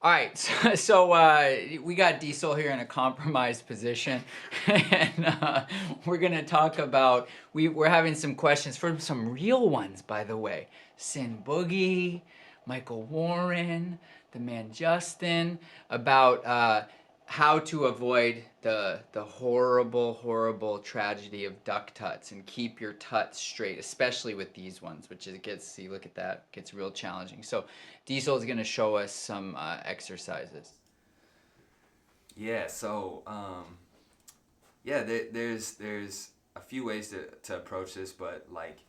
All right, so we got Dsoul here in a compromised position, and we're gonna talk about we're having some questions from some real ones, by the way. Sin Boogie, Michael Warren, the man Justin, about how to avoid the horrible tragedy of duck tuts and keep your tuts straight, especially with these ones, which it gets, see, look at that, gets real challenging. So Diesel is going to show us some exercises. Yeah, so there's a few ways to approach this, but like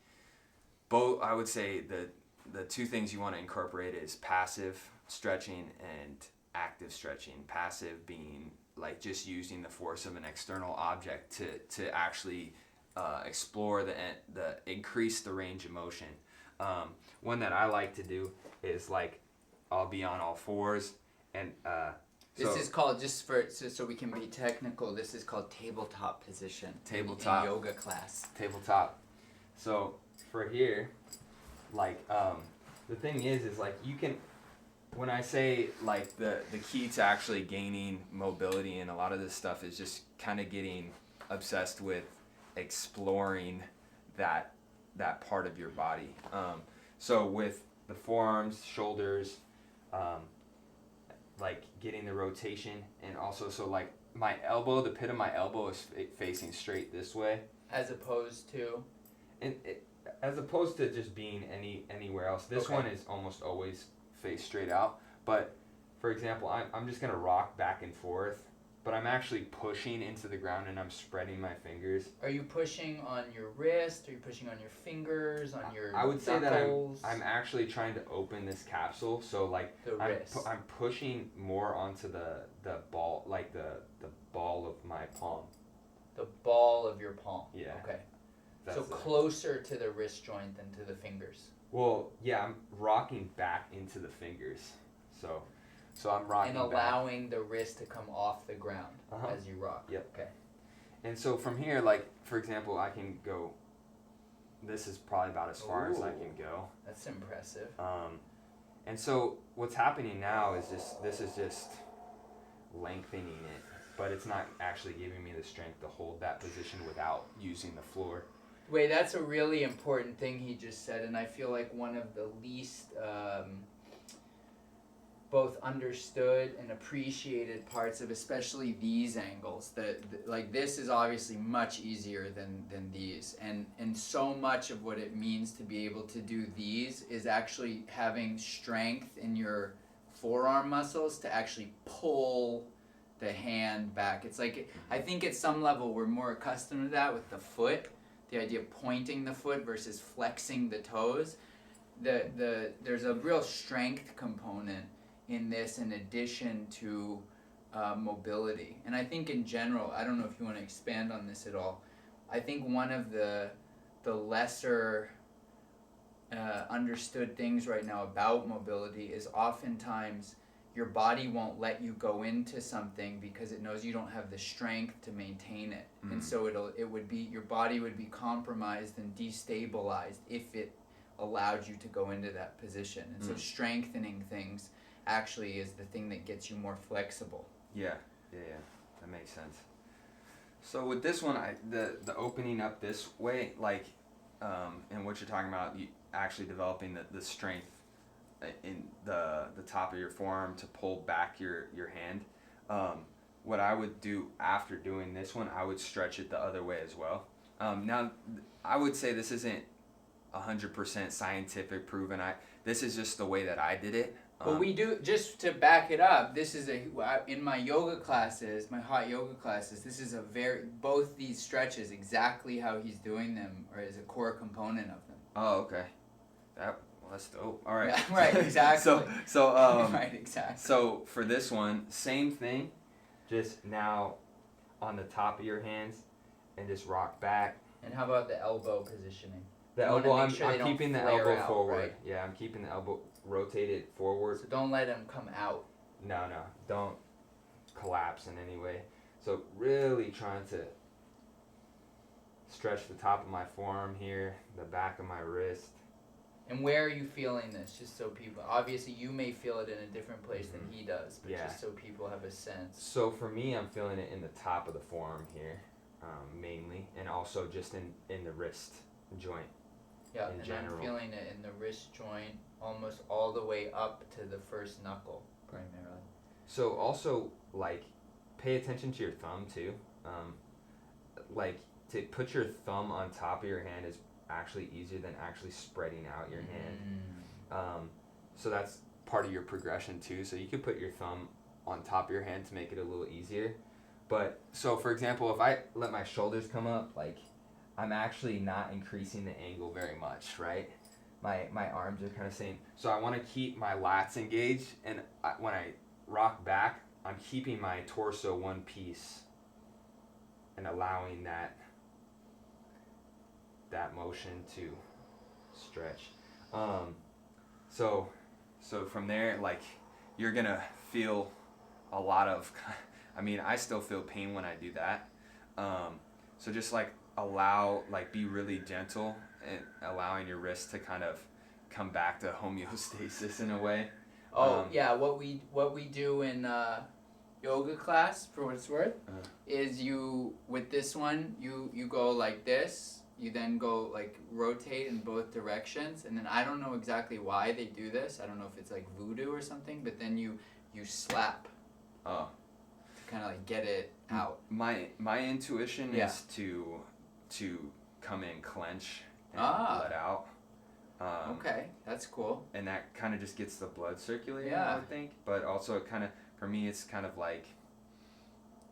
both, I would say the two things you want to incorporate is passive stretching and active stretching. Passive being like just using the force of an external object to actually explore the increase the range of motion. One that I like to do is like I'll be on all fours and This is called, just for so we can be technical, this is called tabletop position. Tabletop. In yoga class. Tabletop. So for here, like the thing is like you can, when I say like the key to actually gaining mobility and a lot of this stuff is just kind of getting obsessed with exploring that part of your body. So with the forearms, shoulders, like getting the rotation, and also so like my elbow, the pit of my elbow is facing straight this way, As opposed to? and as opposed to just being anywhere else. This Okay. one is almost always face straight out. But for example, I'm just gonna rock back and forth, but I'm actually pushing into the ground and I'm spreading my fingers. Are you pushing on your wrist? Are you pushing on your fingers? On your I would say that knuckles? I'm actually trying to open this capsule, so like The wrist. I'm pushing more onto the ball, like the ball of my palm. The ball of your palm. Yeah. Okay. That's So closer to the wrist joint than to the fingers. Well, yeah, I'm rocking back into the fingers, so I'm rocking And back. allowing the wrist to come off the ground as you rock. Yep. Okay. And so from here, like for example, I can go. This is probably about as far as I can go. That's impressive. And so what's happening now is this is just lengthening it, but it's not actually giving me the strength to hold that position without using the floor. Wait, that's a really important thing he just said, and I feel like one of the least both understood and appreciated parts of especially these angles. Like this is obviously much easier than these, and so much of what it means to be able to do these is actually having strength in your forearm muscles to actually pull the hand back. It's like, I think at some level we're more accustomed to that with the foot, the idea of pointing the foot versus flexing the toes. There's a real strength component in this in addition to mobility. And I think in general, I don't know if you want to expand on this at all, I think one of the lesser understood things right now about mobility is oftentimes your body won't let you go into something because it knows you don't have the strength to maintain it. And so your body would be compromised and destabilized if it allowed you to go into that position. And so strengthening things actually is the thing that gets you more flexible. Yeah, that makes sense. So with this one, the opening up this way, like, and what you're talking about, you actually developing the strength in the top of your forearm to pull back your hand. What I would do after doing this one, I would stretch it the other way as well. Now, I would say this isn't 100% scientific proven. This is just the way that I did it. But we do, just to back it up, this is in my yoga classes, my hot yoga classes, this is both these stretches, exactly how he's doing them, or is a core component of them. Oh, okay. That's dope. All right. Yeah, right, exactly. Right, exactly. So for this one, same thing, just now on the top of your hands and just rock back. And how about the elbow positioning? The elbow, I'm keeping the elbow out, forward. right? Yeah, I'm keeping the elbow rotated forward. So don't let them come out. No, don't collapse in any way. So really trying to stretch the top of my forearm here, the back of my wrist. And where are you feeling this? Just so people, obviously you may feel it in a different place than he does, but Yeah. just so people have a sense. So for me, I'm feeling it in the top of the forearm here, mainly, and also just in the wrist joint. Yeah, in and general. I'm feeling it in the wrist joint, almost all the way up to the first knuckle, primarily. So also, like, pay attention to your thumb too. Like, to put your thumb on top of your hand is actually easier than actually spreading out your hand. So that's part of your progression too. So you could put your thumb on top of your hand to make it a little easier. But so for example, if I let my shoulders come up, like, I'm actually not increasing the angle very much, right? My arms are kind of same. So I want to keep my lats engaged, and when I rock back, I'm keeping my torso one piece and allowing that motion to stretch. So from there, like, you're gonna feel a lot of, I mean, I still feel pain when I do that. So just like be really gentle and allowing your wrist to kind of come back to homeostasis in a way. Yeah, what we do in yoga class, for what it's worth, is you, with this one, you go like this, you then go like rotate in both directions, and then I don't know exactly why they do this, I don't know if it's like voodoo or something, but then you slap to kind of like get it out. My intuition is to come in, clench, and let out. Okay, that's cool. And that kind of just gets the blood circulating, Yeah. I would think. But also, it kind of, for me, it's kind of like,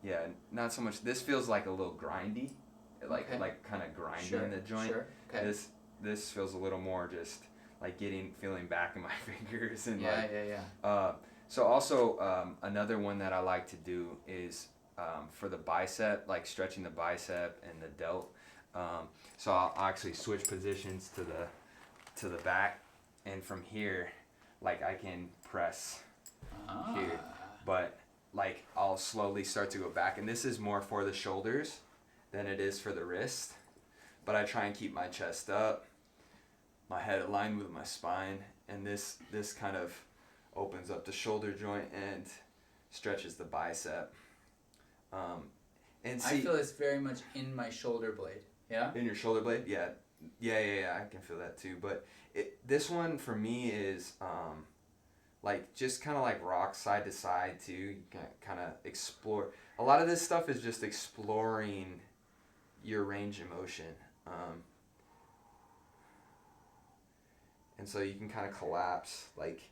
yeah, not so much. This feels like a little grindy, like kind of grinding the joint. Sure. Okay. This feels a little more just like feeling back in my fingers and Yeah. So also another one that I like to do is for the bicep, like stretching the bicep and the delt. So I'll actually switch positions to the back, and from here, like, I can press here, but like I'll slowly start to go back, and this is more for the shoulders than it is for the wrist, but I try and keep my chest up, my head aligned with my spine, and this kind of opens up the shoulder joint and stretches the bicep. And see, I feel this very much in my shoulder blade. Yeah? In your shoulder blade? Yeah, I can feel that too. But this one for me is like just kind of like rock side to side too. You can kind of explore. A lot of this stuff is just exploring your range of motion. And so you can kind of collapse. Like,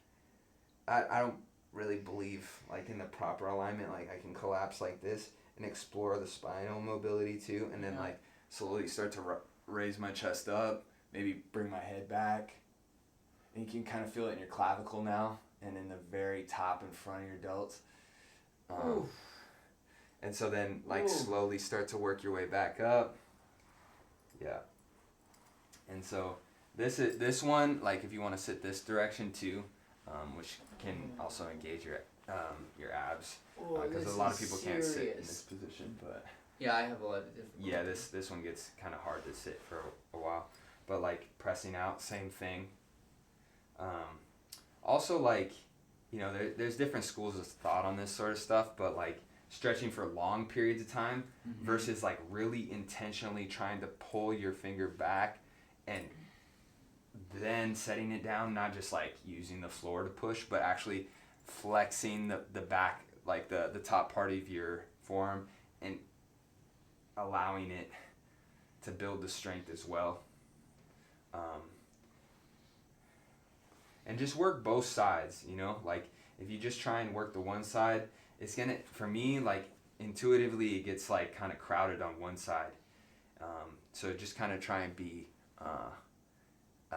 I don't really believe like in the proper alignment. Like, I can collapse like this and explore the spinal mobility too, and then like slowly start to raise my chest up, maybe bring my head back, and you can kind of feel it in your clavicle now and in the very top and front of your delts. And so then like slowly start to work your way back up. Yeah. And so this one, like, if you want to sit this direction too, which can also engage your abs, because a lot of people can't sit in this position, but yeah, I have a lot of difficulty. yeah, this one gets kind of hard to sit for a while, but like pressing out, same thing. Also, like, you know, there's different schools of thought on this sort of stuff, but like stretching for long periods of time versus like really intentionally trying to pull your finger back and then setting it down, not just like using the floor to push, but actually flexing the back, like the top part of your forearm, and allowing it to build the strength as well. And just work both sides, you know, like if you just try and work the one side, it's gonna, for me, like intuitively it gets like kind of crowded on one side. So just kind of try and be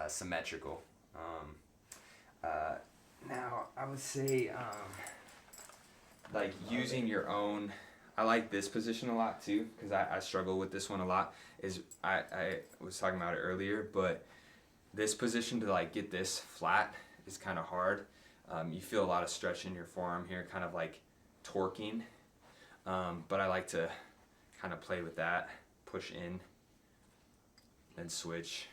symmetrical. Now I would say like using your own, I like this position a lot too, because I struggle with this one a lot, is I was talking about it earlier, but this position to like get this flat is kind of hard. You feel a lot of stretch in your forearm here, kind of like torquing, but I like to kind of play with that, push in, then switch.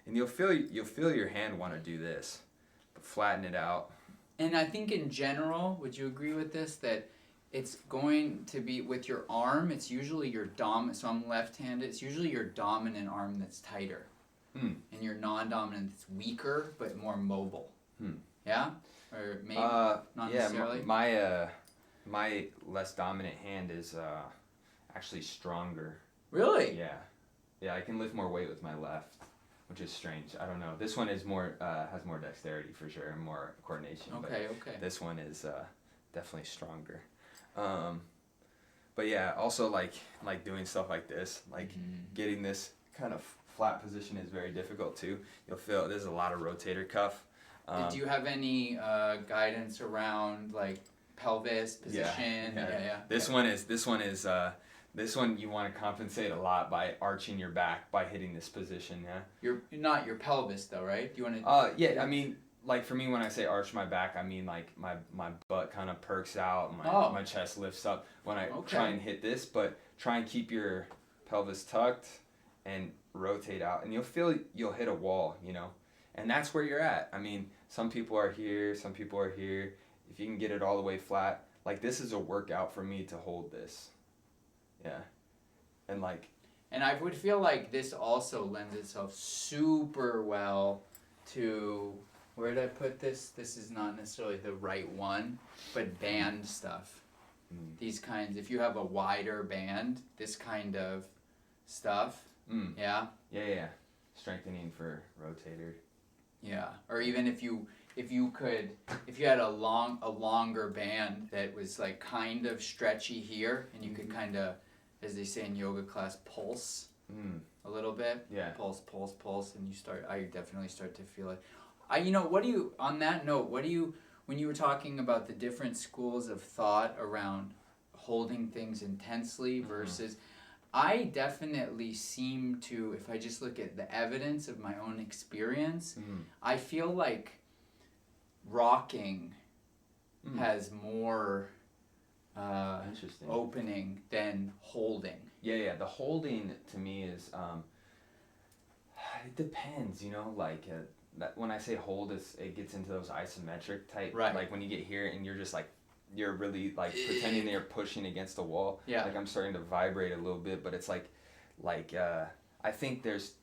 And you'll feel your hand want to do this, but flatten it out. And I think in general, would you agree with this, that it's going to be with your arm, it's usually your so I'm left-handed, it's usually your dominant arm that's tighter. And your non-dominant that's weaker but more mobile. Yeah? Or maybe not necessarily? My less dominant hand is actually stronger. Really? Yeah, I can lift more weight with my left, which is strange. I don't know. This one is more has more dexterity for sure and more coordination. Okay. This one is definitely stronger. But yeah, also like doing stuff like this, like getting this kind of flat position is very difficult too. You'll feel there's a lot of rotator cuff. Do you have any guidance around like pelvis position? Yeah. This one you want to compensate a lot by arching your back by hitting this position. Yeah. You're not your pelvis though, right? Do you want to? Yeah. I mean, like for me, when I say arch my back, I mean like my butt kind of perks out, my chest lifts up when I try and hit this, but try and keep your pelvis tucked and rotate out, and you'll hit a wall, you know, and that's where you're at. I mean, some people are here, some people are here. If you can get it all the way flat, like this is a workout for me to hold this. Yeah. And I would feel like this also lends itself super well to, where did I put this? This is not necessarily the right one, but band stuff. These kinds, if you have a wider band, this kind of stuff. Yeah. Strengthening for rotator. Yeah. Or even if you had a longer band that was like kind of stretchy here, and you could kind of, as they say in yoga class, pulse a little bit. Yeah. Pulse, and I definitely start to feel it. On that note, when you were talking about the different schools of thought around holding things intensely versus, I definitely seem to, if I just look at the evidence of my own experience, I feel like rocking has more opening than holding. Yeah. The holding to me is, it depends, you know, like when I say hold, it gets into those isometric type, right. Like when you get here and you're just like, you're really like pretending that you're pushing against a wall. Yeah. Like I'm starting to vibrate a little bit, but it's like I think there's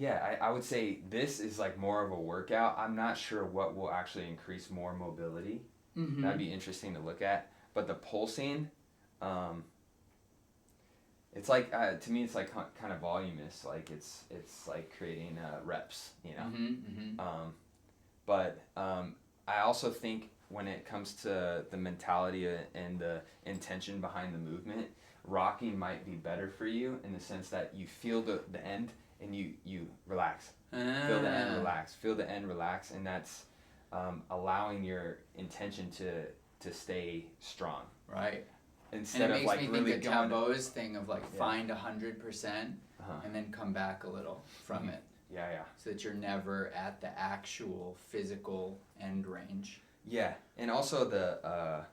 I would say this is like more of a workout. I'm not sure what will actually increase more mobility. That'd be interesting to look at. But the pulsing, it's like to me it's like kind of voluminous. Like it's like creating reps, you know. But I also think when it comes to the mentality and the intention behind the movement, rocking might be better for you in the sense that you feel the end and you relax. Feel the end, relax. Feel the end, relax, and that's allowing your intention to stay strong. Right. Instead of like really think of Tabot's thing of like find 100% and then come back a little from it. Yeah. So that you're never at the actual physical end range. Yeah, and also the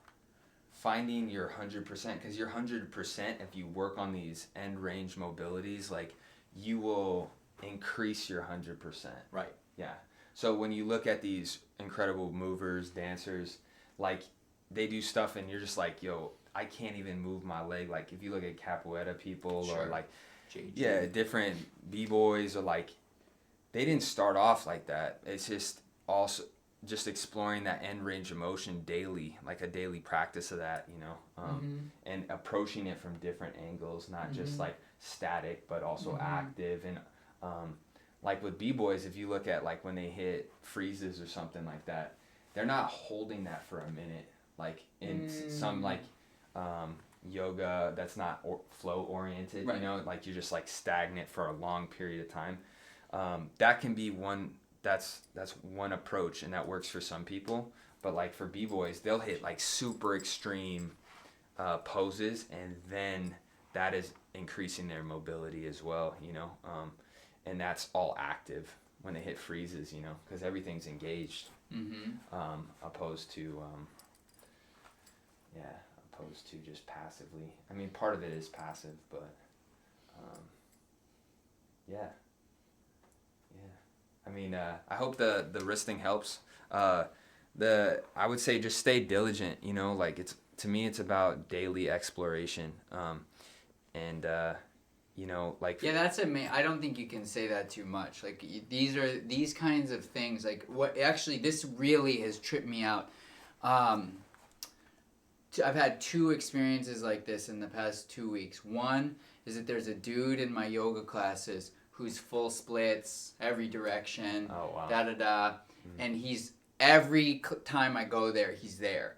finding your 100%, because your 100%, if you work on these end range mobilities, like you will increase your 100%. Right. Yeah. So when you look at these incredible movers, dancers, like they do stuff and you're just like, yo, I can't even move my leg. Like if you look at capoeira people or like, different b-boys or like, they didn't start off like that. It's just also just exploring that end range of motion daily, like a daily practice of that, you know, and approaching it from different angles, not just like static, but also active. And like with b-boys, if you look at like when they hit freezes or something like that, they're not holding that for a minute. Like in some like yoga that's not flow oriented, you know, like you're just like stagnant for a long period of time. That can be one. That's one approach, and that works for some people. But like for b-boys, they'll hit like super extreme poses, and then that is increasing their mobility as well, you know. And that's all active when they hit freezes, you know, because everything's engaged. Opposed to just passively. I mean, part of it is passive, but Yeah. I mean, I hope the wrist thing helps. I would say just stay diligent. You know, like to me, it's about daily exploration. And you know, like Yeah, that's I don't think you can say that too much. Like these kinds of things. Like what actually this really has tripped me out. I've had 2 experiences like this in the past 2 weeks. One is that there's a dude in my yoga classes who's full splits, every direction, oh wow, da da da, and he's every time I go there, he's there.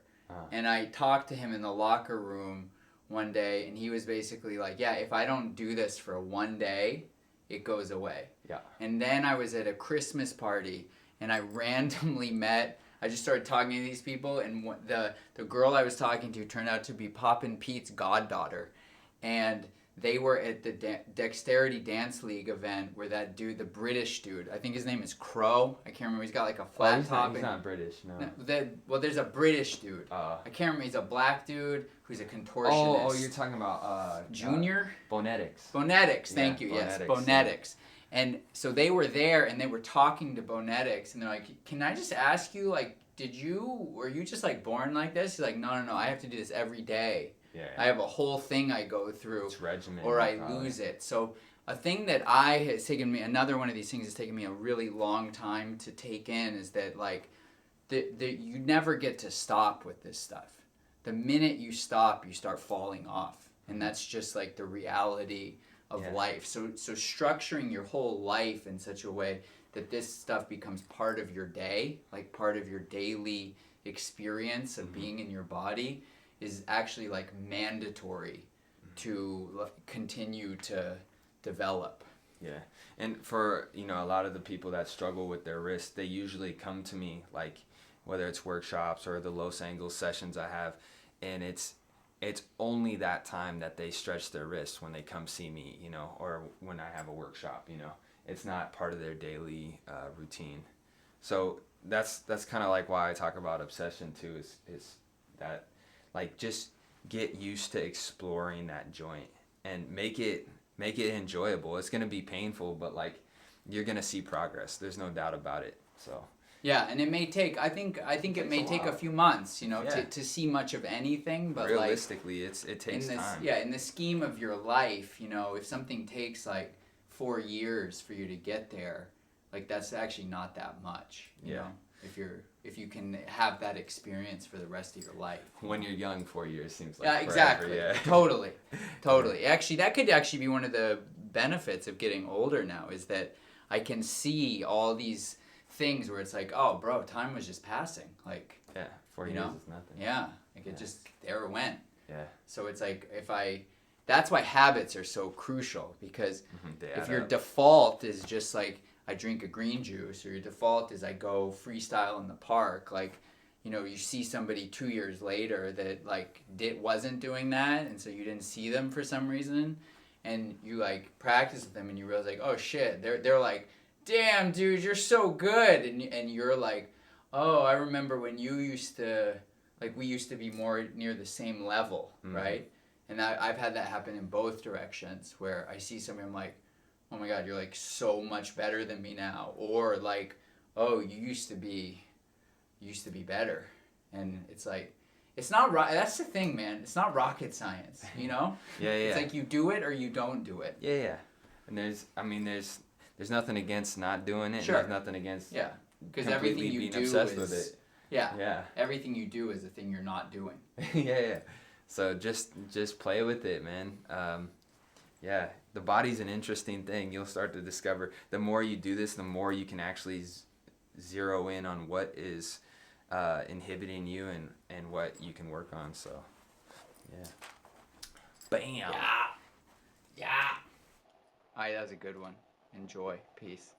And I talked to him in the locker room one day, and he was basically like, "Yeah, if I don't do this for 1 day, it goes away." Yeah. And then I was at a Christmas party, and I randomly met. I just started talking to these people, and the girl I was talking to turned out to be Poppin' Pete's goddaughter, and they were at the Dexterity Dance League event where that dude, the British dude, I think his name is Crow. I can't remember. He's got like a flat top. He's not British, no. Well, there's a British dude. I can't remember. He's a black dude who's a contortionist. Oh, you're talking about Junior? Bonetics. Bonetics, thank you. Yes, Bonetics. Yeah. And so they were there, and they were talking to Bonetics, and they're like, "Can I just ask you, like, were you just like born like this?" He's like, no, I have to do this every day. Yeah. I have a whole thing I go through, it's regimen, or I lose it. So a thing that another one of these things has taken me a really long time to take in is that like, you never get to stop with this stuff. The minute you stop, you start falling off, and that's just like the reality of life. So structuring your whole life in such a way that this stuff becomes part of your day, like part of your daily experience of being in your body, is actually like mandatory to continue to develop. Yeah. And for, you know, a lot of the people that struggle with their wrist, they usually come to me, like whether it's workshops or the Los Angeles sessions I have, and it's only that time that they stretch their wrist when they come see me, you know, or when I have a workshop, you know. It's not part of their daily routine. So that's kind of like why I talk about obsession too, is that like just get used to exploring that joint and make it enjoyable. It's going to be painful, but like you're going to see progress. There's no doubt about it. So yeah, and it may take I think it may take a few months, you know, to see much of anything, but realistically it takes time. Yeah, in the scheme of your life, you know, if something takes like 4 years for you to get there, like that's actually not that much, you know, if you can have that experience for the rest of your life. When you're young, 4 years seems like forever. Exactly. Yeah. Totally. Actually, that could actually be one of the benefits of getting older now, is that I can see all these things where it's like, oh, bro, time was just passing. Like, 4 years is nothing. Yeah, like it just there it went. Yeah. So it's like that's why habits are so crucial, because if your up. default is just like I drink a green juice, or your default is I go freestyle in the park, like, you know, you see somebody 2 years later that like wasn't doing that, and so you didn't see them for some reason, and you like practice with them and you realize like, oh shit, they're like, damn dude, you're so good, and you're like, oh, I remember when you used to, like, we used to be more near the same level, right? And I've had that happen in both directions, where I see somebody, I'm like, oh my god, you're like so much better than me now, or like, oh, you used to be better, and it's like, it's not that's the thing, man. It's not rocket science, you know. It's like you do it or you don't do it. And there's nothing against not doing it. Sure. There's nothing against because everything you being do obsessed is with it. Yeah. Everything you do is the thing you're not doing. So just play with it, man. The body's an interesting thing. You'll start to discover the more you do this, the more you can actually zero in on what is inhibiting you and what you can work on. So, bam. Yeah. All right, that was a good one. Enjoy. Peace.